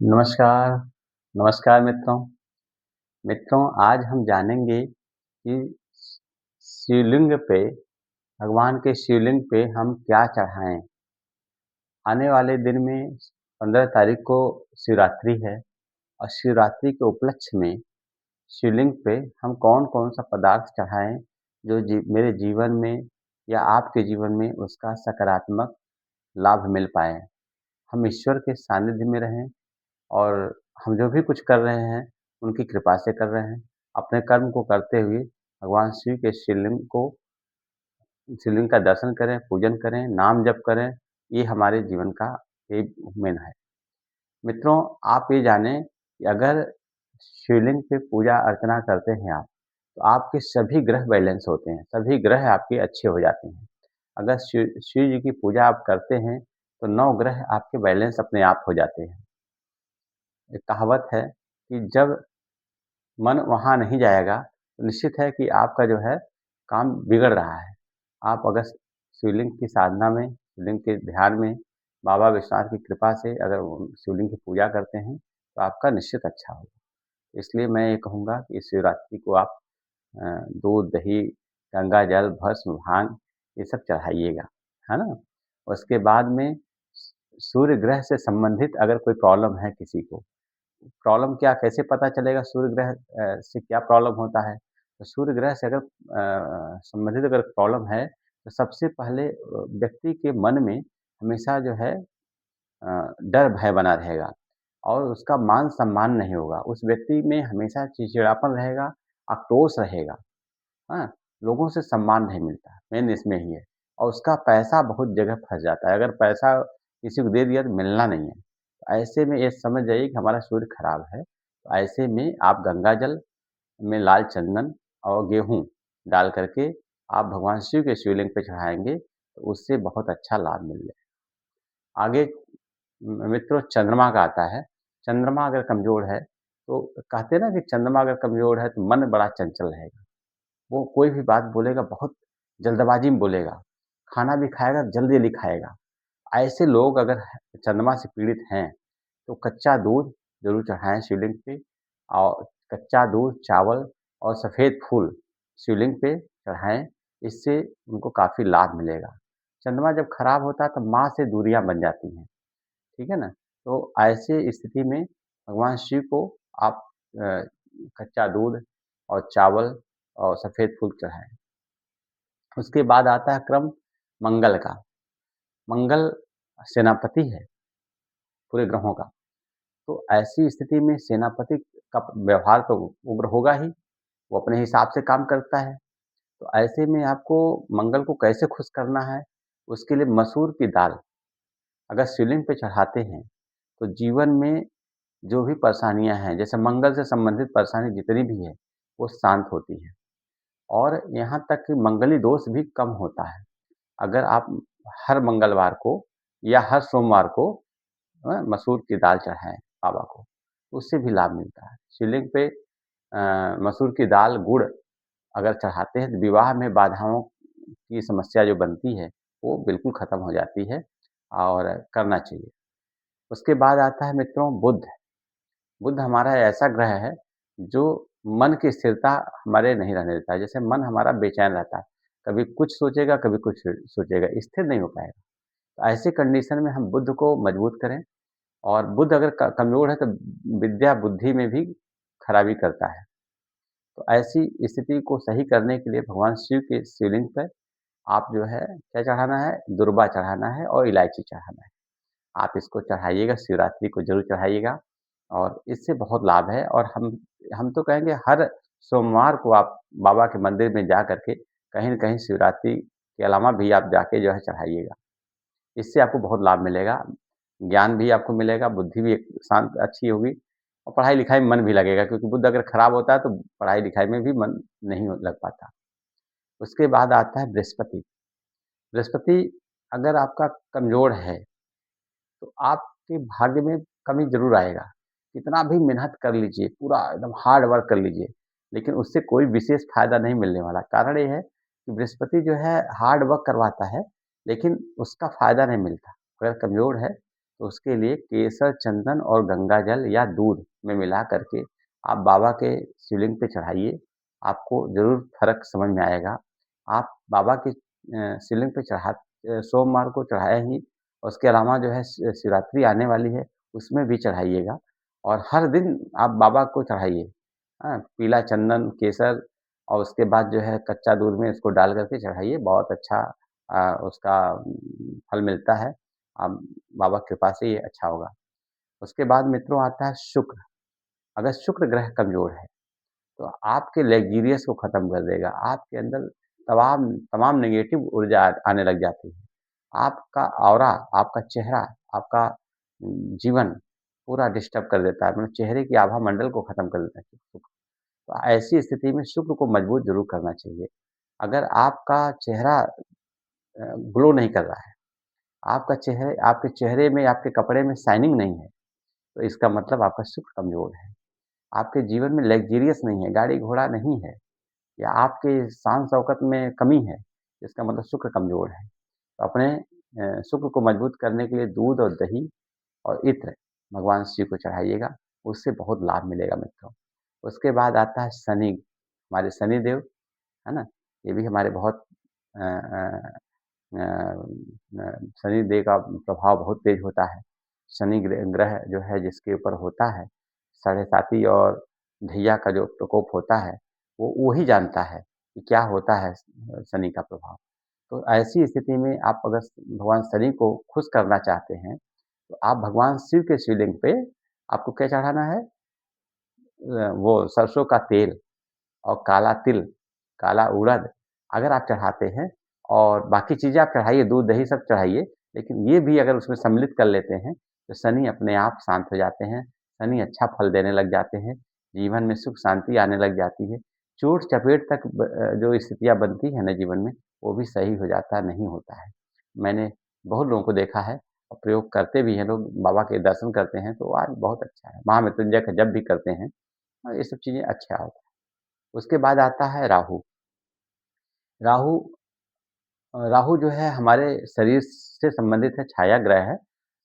नमस्कार, नमस्कार मित्रों। मित्रों, आज हम जानेंगे कि शिवलिंग पे भगवान के शिवलिंग पे हम क्या चढ़ाएँ? आने वाले दिन में 15 तारीख को शिवरात्रि है और शिवरात्रि के उपलक्ष्य में शिवलिंग पे हम कौन-कौन सा पदार्थ चढ़ाएँ, जो मेरे जीवन में या आपके जीवन में उसका सकारात्मक लाभ मिल पाए। हम ईश्वर के सानिध्य में रहें और हम जो भी कुछ कर रहे हैं, उनकी कृपा से कर रहे हैं। अपने कर्म को करते हुए भगवान शिव के शिवलिंग का दर्शन करें, पूजन करें, नाम जप करें, ये हमारे जीवन का एक मेन है। मित्रों, आप ये जानें कि अगर शिवलिंग पे पूजा-अर्चना करते हैं आप, तो आपके सभी ग्रह बैलेंस होते हैं, सभी ग्रह आपके अच्छे हो जाते हैं। अगर शिव शिव जी की पूजा आप करते हैं, तो 9 ग्रह आपके बैलेंस अपने आप हो जाते हैं। एक कहावत है कि जब मन वहाँ नहीं जाएगा, तो निश्चित है कि आपका जो है काम बिगड़ रहा है। आप अगर शिवलिंग की साधना में, शिवलिंग के ध्यान में, बाबा विश्वनाथ की कृपा से अगर शिवलिंग की पूजा करते हैं, तो आपका निश्चित अच्छा होगा। इसलिए मैं ये कहूँगा कि इस शिवरात्रि को आप दूध, दही, गंगा जल, भस्म, भांग ये सब चढ़ाइएगा, है ना? उसके बाद में सूर्य ग्रह से संबंधित अगर कोई प्रॉब्लम है किसी को, प्रॉब्लम क्या कैसे पता चलेगा सूर्य ग्रह से क्या प्रॉब्लम होता है? तो सूर्य ग्रह से अगर संबंधित अगर प्रॉब्लम है, तो सबसे पहले व्यक्ति के मन में हमेशा जो है डर भय बना रहेगा और उसका मान-सम्मान नहीं होगा। उस व्यक्ति में हमेशा चिड़चिड़ापन रहेगा, आक्रोश रहेगा, हाँ? लोगों से सम्मान नहीं मिलता, मेन इसमें ही है और उसका पैसा बहुत जगह फँस जाता है। अगर पैसा किसी को दे दिया तो मिलना नहीं है। तो ऐसे में ये समझ जाइए कि हमारा सूर्य खराब है। तो ऐसे में आप गंगा जल में लाल चंदन और गेहूँ डाल कर के आप भगवान शिव के शिवलिंग पे चढ़ाएँगे, तो उससे बहुत अच्छा लाभ मिल जाए। आगे मित्रों चंद्रमा का आता है। चंद्रमा अगर कमज़ोर है, तो कहते हैं ना कि चंद्रमा अगर कमज़ोर है, तो मन बड़ा चंचल रहेगा। वो कोई भी बात बोलेगा बहुत जल्दबाज़ी में बोलेगा, खाना भी खाएगा जल्दी-जल्दी खाएगा। ऐसे लोग अगर चंद्रमा से पीड़ित हैं, तो कच्चा दूध ज़रूर चढ़ाएँ शिवलिंग पे और कच्चा दूध, चावल और सफ़ेद फूल शिवलिंग पे चढ़ाएँ, इससे उनको काफ़ी लाभ मिलेगा। चंद्रमा जब खराब होता है, तो माँ से दूरियाँ बन जाती हैं, ठीक है ना? तो ऐसे स्थिति में भगवान शिव को आप अ, कच्चा दूध और चावल और सफ़ेद फूल चढ़ाएँ। उसके बाद आता है क्रम मंगल का। मंगल सेनापति है पूरे ग्रहों का। तो ऐसी स्थिति में सेनापति का व्यवहार तो उग्र होगा ही, वो अपने हिसाब से काम करता है। तो ऐसे में आपको मंगल को कैसे खुश करना है, उसके लिए मसूर की दाल अगर शिवलिंग पे चढ़ाते हैं, तो जीवन में जो भी परेशानियाँ हैं, जैसे मंगल से संबंधित परेशानी जितनी भी है, वो शांत होती है और यहाँ तक कि मंगली दोष भी कम होता है। अगर आप हर मंगलवार को या हर सोमवार को मसूर की दाल चढ़ाएँ बाबा को, उससे भी लाभ मिलता है। शिवलिंग पे मसूर की दाल, गुड़ अगर चढ़ाते हैं तो विवाह में बाधाओं की समस्या जो बनती है, वो बिल्कुल खत्म हो जाती है और करना चाहिए। उसके बाद आता है मित्रों बुध। बुध हमारा ऐसा ग्रह है, जो मन की स्थिरता हमारे नहीं रहने देता है। जैसे मन हमारा बेचैन रहता है, कभी कुछ सोचेगा, कभी कुछ सोचेगा, स्थिर नहीं हो पाएगा। तो ऐसे कंडीशन में हम बुध को मजबूत करें और बुध अगर क कमज़ोर है तो विद्या बुद्धि में भी खराबी करता है। तो ऐसी स्थिति को सही करने के लिए भगवान शिव के शिवलिंग पे आप जो है क्या चढ़ाना है, दुर्वा चढ़ाना है और इलायची चढ़ाना है। आप इसको चढ़ाइएगा, शिवरात्रि को ज़रूर चढ़ाइएगा और इससे बहुत लाभ है और हम तो कहेंगे हर सोमवार को आप बाबा के मंदिर में जा कर के कहीं न कहीं शिवरात्रि के अलावा भी आप जाके जो है चढ़ाइएगा। इससे आपको बहुत लाभ मिलेगा, ज्ञान भी आपको मिलेगा, बुद्धि भी एक शांत अच्छी होगी और पढ़ाई-लिखाई में मन भी लगेगा क्योंकि बुध अगर खराब होता है तो पढ़ाई-लिखाई में भी मन नहीं लग पाता। उसके बाद आता है बृहस्पति। बृहस्पति अगर आपका कमज़ोर है, तो आपके भाग्य में कमी ज़रूर आएगा। कितना भी मेहनत कर लीजिए, पूरा एकदम हार्ड वर्क कर लीजिए, लेकिन उससे कोई विशेष फ़ायदा नहीं मिलने वाला। कारण ये है कि बृहस्पति जो है हार्ड वर्क करवाता है, लेकिन उसका फ़ायदा नहीं मिलता। अगर कमज़ोर है, तो उसके लिए केसर, चंदन और गंगा जल या दूध में मिला करके आप बाबा के शिवलिंग पे चढ़ाइए, आपको ज़रूर फ़र्क समझ में आएगा। आप बाबा की शिवलिंग पे सोमवार को चढ़ाया ही, उसके अलावा जो है शिवरात्रि आने वाली है, उसमें भी चढ़ाइएगा और हर दिन आप बाबा को चढ़ाइए, हाँ? पीला चंदन, केसर और उसके बाद जो है कच्चा दूध में इसको डाल कर के चढ़ाइए, बहुत अच्छा उसका फल मिलता है। बाबा की कृपा से ये अच्छा होगा। उसके बाद मित्रों आता है शुक्र, अगर शुक्र ग्रह कमज़ोर है, तो आपके लग्ज़रियस को ख़त्म कर देगा, आपके अंदर तमाम तमाम नेगेटिव ऊर्जा आने लग जाती है। आपका ऑरा, आपका चेहरा, आपका जीवन पूरा डिस्टर्ब कर देता है, मतलब चेहरे की आभा मंडल को ख़त्म कर देता है शुक्र। तो ऐसी स्थिति में शुक्र को मजबूत ज़रूर करना चाहिए। अगर आपका चेहरा ग्लो नहीं कर रहा है, आपके चेहरे में, आपके कपड़े में शाइनिंग नहीं है, तो इसका मतलब आपका शुक्र कमज़ोर है। आपके जीवन में लग्ज़रियस नहीं है, गाड़ी-घोड़ा नहीं है या आपके शान-शौकत में कमी है, इसका मतलब शुक्र कमज़ोर है। तो अपने शुक्र को मजबूत करने के लिए दूध और दही और इत्र भगवान शिव को चढ़ाइएगा, उससे बहुत लाभ मिलेगा मित्रों। उसके बाद आता है शनि, हमारे शनि देव, है ना? ये भी हमारे बहुत अ अ शनि देव का प्रभाव बहुत तेज होता है। शनि ग्रह जो है जिसके ऊपर होता है, साढ़े साती और ढैया का जो प्रकोप होता है, वो ही जानता है कि क्या होता है शनि का प्रभाव। तो ऐसी स्थिति में आप अगर भगवान शनि को खुश करना चाहते हैं, तो आप भगवान शिव के शिवलिंग पे आपको क्या चढ़ाना है? वो सरसों का तेल और काला तिल, काला उड़द अगर आप चढ़ाते हैं और बाकी चीज़ें आप चढ़ाइए, दूध, दही सब चढ़ाइए, लेकिन ये भी अगर उसमें सम्मिलित कर लेते हैं, तो शनि अपने आप शांत हो जाते हैं, शनि अच्छा फल देने लग जाते हैं, जीवन में सुख शांति आने लग जाती है। चोट-चपेट तक जो स्थितियाँ बनती हैं ना जीवन में, वो भी सही हो जाता नहीं होता है। मैंने बहुत लोगों को देखा है और प्रयोग करते भी हैं लोग, बाबा के दर्शन करते हैं, तो आज बहुत अच्छा है। महामृत्युंजय का जप भी करते हैं और ये सब चीज़ें अच्छा होता है। उसके बाद आता है राहु। राहु राहु जो है हमारे शरीर से संबंधित है, छाया ग्रह है।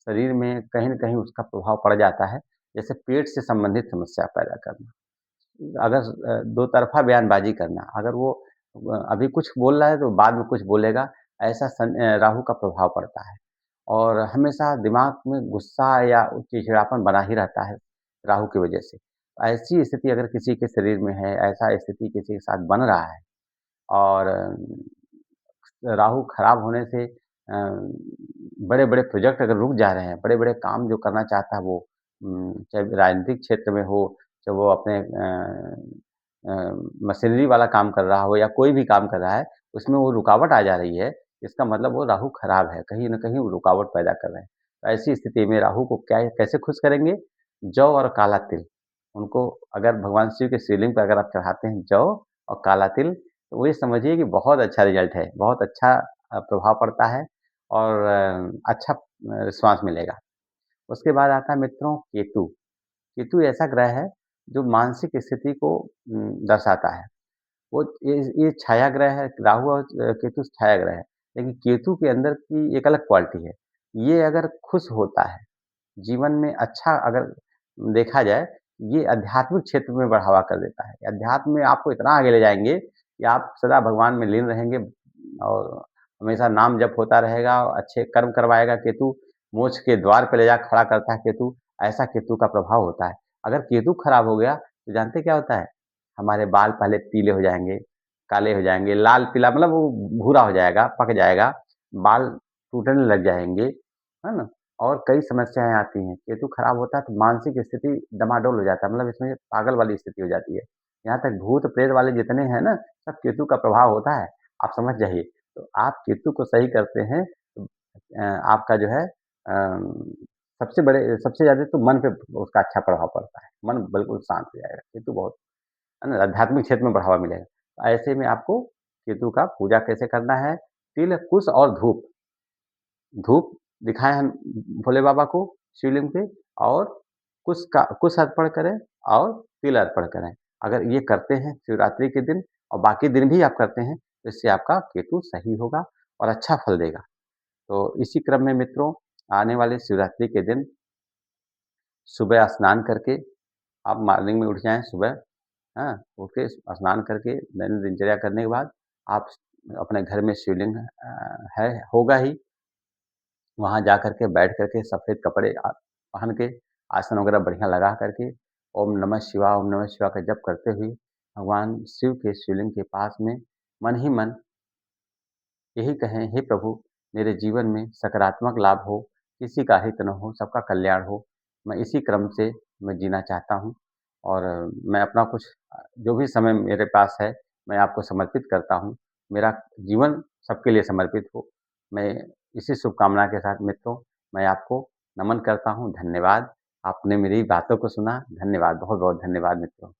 शरीर में कहीं न कहीं उसका प्रभाव पड़ जाता है, जैसे पेट से संबंधित समस्या पैदा करना। अगर दो तरफ़ा बयानबाज़ी करना, अगर वो अभी कुछ बोल रहा है तो बाद में कुछ बोलेगा, ऐसा राहु का प्रभाव पड़ता है। और हमेशा दिमाग में गुस्सा या चिड़चिड़ापन बना ही रहता है, राहु की वजह से। ऐसी स्थिति अगर किसी के शरीर में है, ऐसा स्थिति किसी के साथ बन रहा है और राहु खराब होने से बड़े-बड़े प्रोजेक्ट अगर रुक जा रहे हैं, बड़े-बड़े काम जो करना चाहता है वो चाहे राजनीतिक क्षेत्र में हो, चाहे वो अपने मशीनरी वाला काम कर रहा हो या कोई भी काम कर रहा है, उसमें वो रुकावट आ जा रही है, इसका मतलब वो राहु खराब है, कहीं न कहीं वो रुकावट पैदा कर रहे हैं। तो ऐसी स्थिति में राहु को क्या कैसे खुश करेंगे? जौ और काला तिल, उनको अगर भगवान शिव के शिवलिंग पे अगर आप चढ़ाते हैं जौ और काला तिल, तो वो ये समझिए कि बहुत अच्छा रिज़ल्ट है, बहुत अच्छा प्रभाव पड़ता है और अच्छा रिस्पॉन्स मिलेगा। उसके बाद आता है मित्रों केतु। केतु ऐसा ग्रह है जो मानसिक स्थिति को दर्शाता है। वो ये छाया ग्रह है, राहु और केतु छाया ग्रह है। लेकिन केतु के अंदर की एक अलग क्वालिटी है। ये अगर खुश होता है, जीवन में अच्छा अगर देखा जाए, ये आध्यात्मिक क्षेत्र में बढ़ावा कर देता है। अध्यात्म में आपको इतना आगे ले जाएँगे कि आप सदा भगवान में लीन रहेंगे और हमेशा नाम जप होता रहेगा और अच्छे कर्म करवाएगा केतु, मोक्ष के द्वार पे ले जाके खड़ा करता है केतु, ऐसा केतु का प्रभाव होता है। अगर केतु खराब हो गया, तो जानते क्या होता है? हमारे बाल पहले पीले हो जाएँगे, काले हो जाएँगे, लाल-पीला मतलब वो भूरा हो जाएगा, पक जाएगा, बाल टूटने लग जाएँगे, है ना? और कई समस्याएँ आती हैं। केतु खराब होता है तो मानसिक स्थिति डमाडोल हो जाता है, मतलब इसमें पागल वाली स्थिति हो जाती है। यहाँ तक भूत-प्रेत वाले जितने हैं ना, सब केतु का प्रभाव होता है, आप समझ जाइए। तो आप केतु को सही करते हैं तो आपका जो है सबसे ज़्यादा तो मन पे उसका अच्छा प्रभाव पड़ता है। मन बिल्कुल शांत हो जाएगा, केतु बहुत है ना? आध्यात्मिक क्षेत्र में बढ़ावा मिलेगा। ऐसे में आपको केतु का पूजा कैसे करना है? तिल, कुश और धूप। धूप दिखाएँ हम भोले बाबा को शिवलिंग पे और कुश अर्पण करें और तिल अर्पण करें। अगर ये करते हैं शिवरात्रि के दिन और बाकी दिन भी आप करते हैं, तो इससे आपका केतु सही होगा और अच्छा फल देगा। तो इसी क्रम में मित्रों आने वाले शिवरात्रि के दिन सुबह स्नान करके आप मॉर्निंग में उठ जाएँ सुबह, हाँ? उठ के स्नान करके दैनिक दिनचर्या करने के बाद आप अपने घर में शिवलिंग है होगा ही, वहाँ जा कर के बैठ कर के सफ़ेद कपड़े पहन के आसन वगैरह बढ़िया लगा कर के ओम नमः शिवाय का जप करते हुए भगवान शिव के शिवलिंग के पास में मन ही मन यही कहें, हे प्रभु मेरे जीवन में सकारात्मक लाभ हो, किसी का हित न हो, सबका कल्याण हो। मैं इसी क्रम से मैं जीना चाहता हूँ और मैं अपना कुछ जो भी समय मेरे पास है, मैं आपको समर्पित करता हूँ। मेरा जीवन सबके लिए समर्पित हो। मैं इसी शुभकामना के साथ मित्रों, मैं आपको नमन करता हूँ। धन्यवाद। आपने मेरी बातों को सुना। धन्यवाद, बहुत-बहुत धन्यवाद मित्रों।